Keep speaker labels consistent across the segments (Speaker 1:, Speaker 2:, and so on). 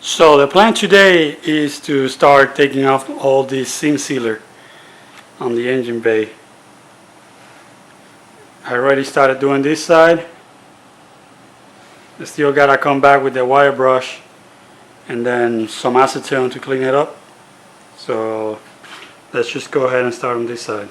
Speaker 1: So the plan today is to start taking off all this seam sealer on the engine bay. I already started doing this side. I still gotta come back with the wire brush and then some acetone to clean it up. So let's just go ahead and start on this side.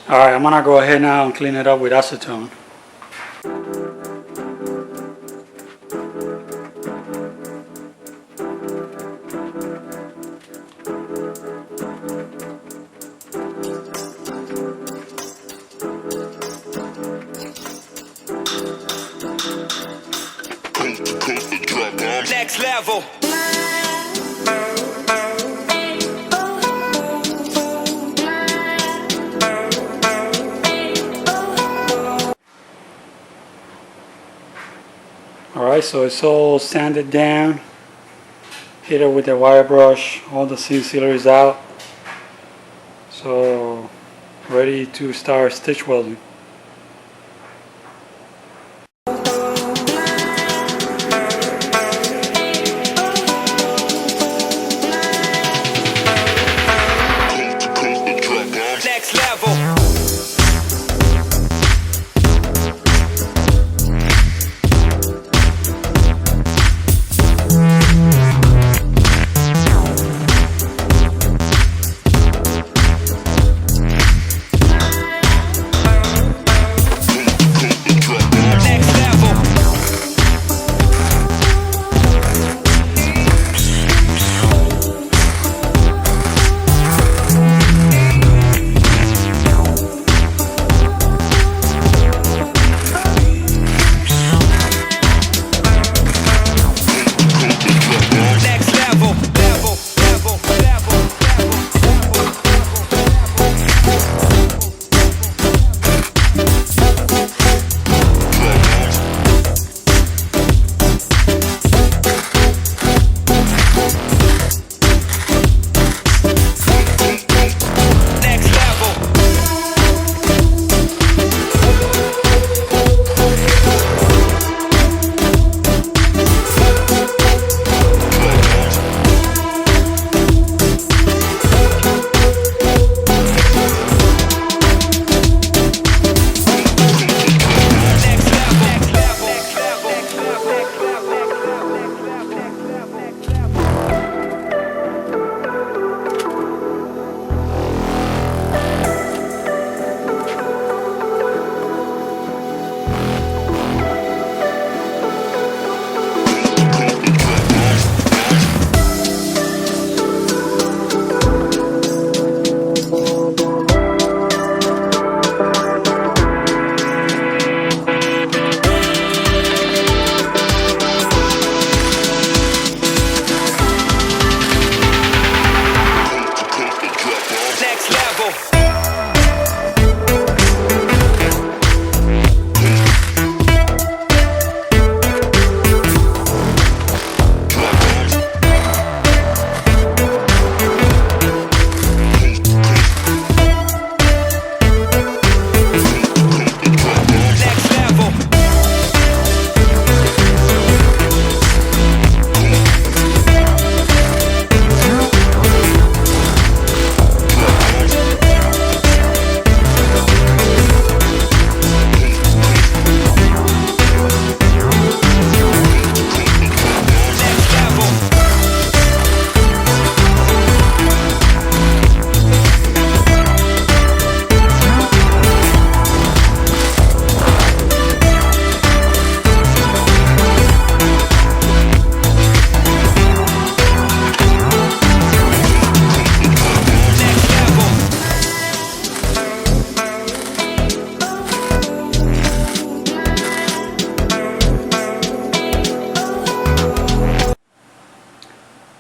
Speaker 1: Alright, I'm gonna go ahead now and clean it up with acetone.
Speaker 2: Next level.
Speaker 1: Alright, so it's all sanded down. Hit it with the wire brush. All the seam sealer is out. So ready to start stitch welding.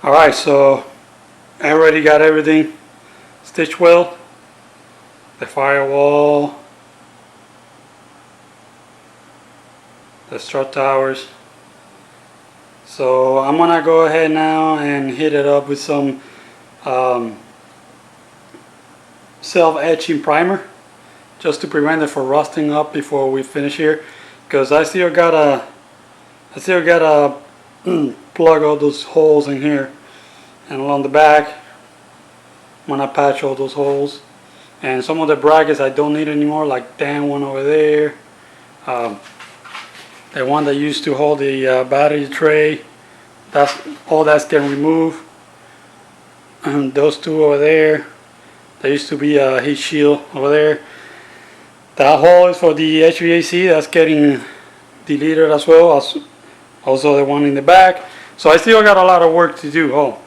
Speaker 1: Alright, so I already got everything stitched well. The firewall, the strut towers. So I'm gonna go ahead now and hit it up with some self-etching primer, just to prevent it from rusting up before we finish here, because I still gotta plug all those holes in here, and along the back I'm gonna patch all those holes. And some of the brackets I don't need anymore, like that one over there, the one that used to hold the battery tray, that's getting removed. And those two over there, there used to be a heat shield over there. That hole is for the HVAC, that's getting deleted as well, as also the one in the back. So I still got a lot of work to do. Oh,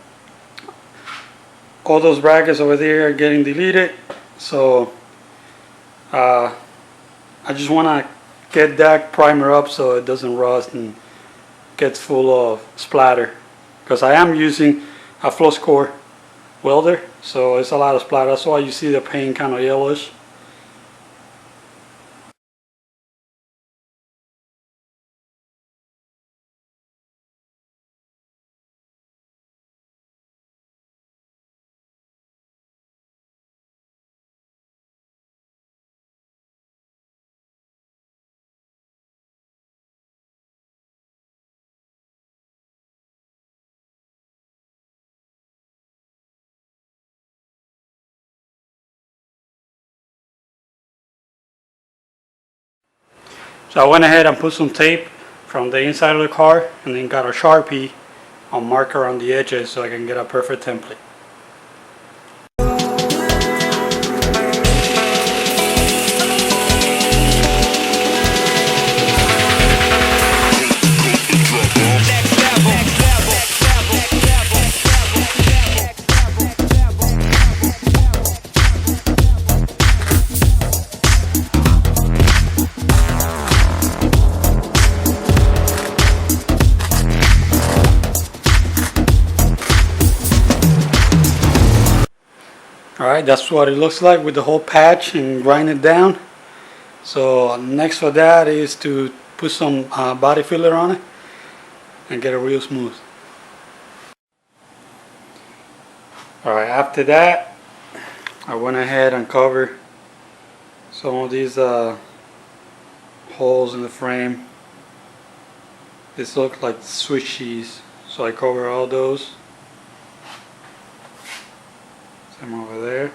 Speaker 1: all those brackets over there are getting deleted. So I just want to get that primer up so it doesn't rust and gets full of splatter, because I am using a flux core welder, so it's a lot of splatter. That's why you see the paint kind of yellowish. So I went ahead and put some tape from the inside of the car, and then got a Sharpie on marker on the edges so I can get a perfect template. Alright, that's what it looks like with the whole patch and grind it down. So next for that is to put some body filler on it and get it real smooth. Alright, after that I went ahead and covered some of these holes in the frame. This look like Swiss cheese, so I cover all those. Some over there.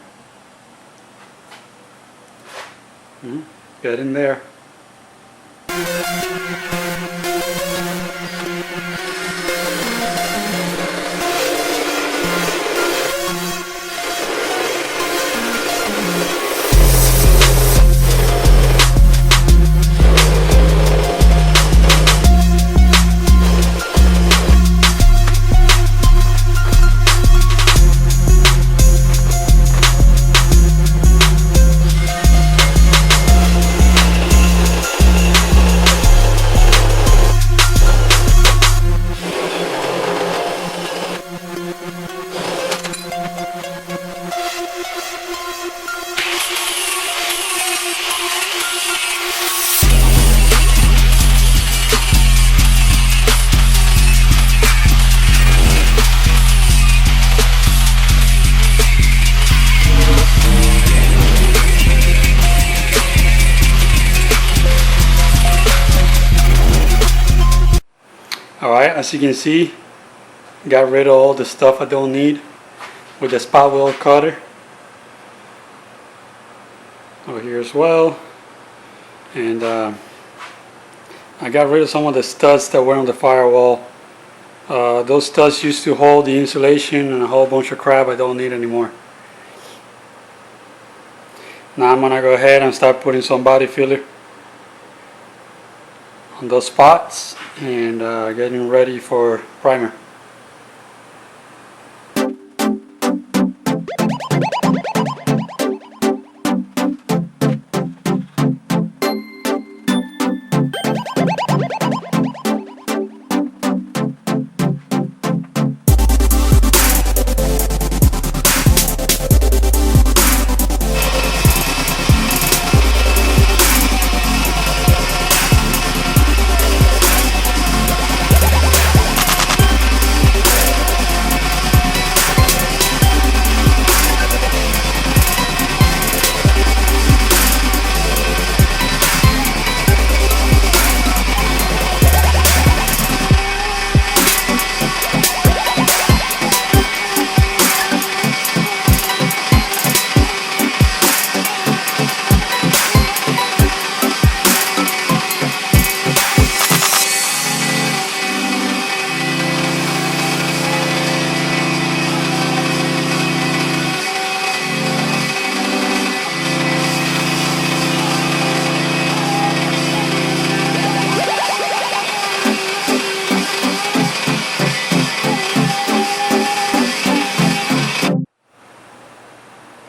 Speaker 1: Get in there. Alright, as you can see, got rid of all the stuff I don't need with the spot weld cutter over here as well. And I got rid of some of the studs that were on the firewall. Those studs used to hold the insulation and a whole bunch of crap I don't need anymore. Now I'm gonna go ahead and start putting some body filler on those spots and getting ready for primer.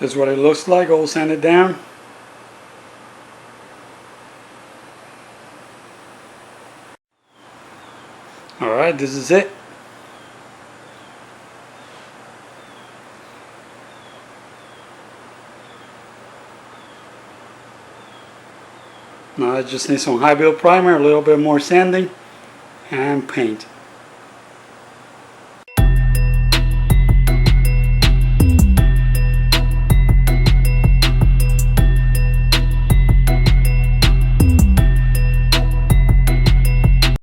Speaker 1: This is what it looks like all sanded down. Alright, this is it. Now I just need some high build primer, a little bit more sanding, and paint.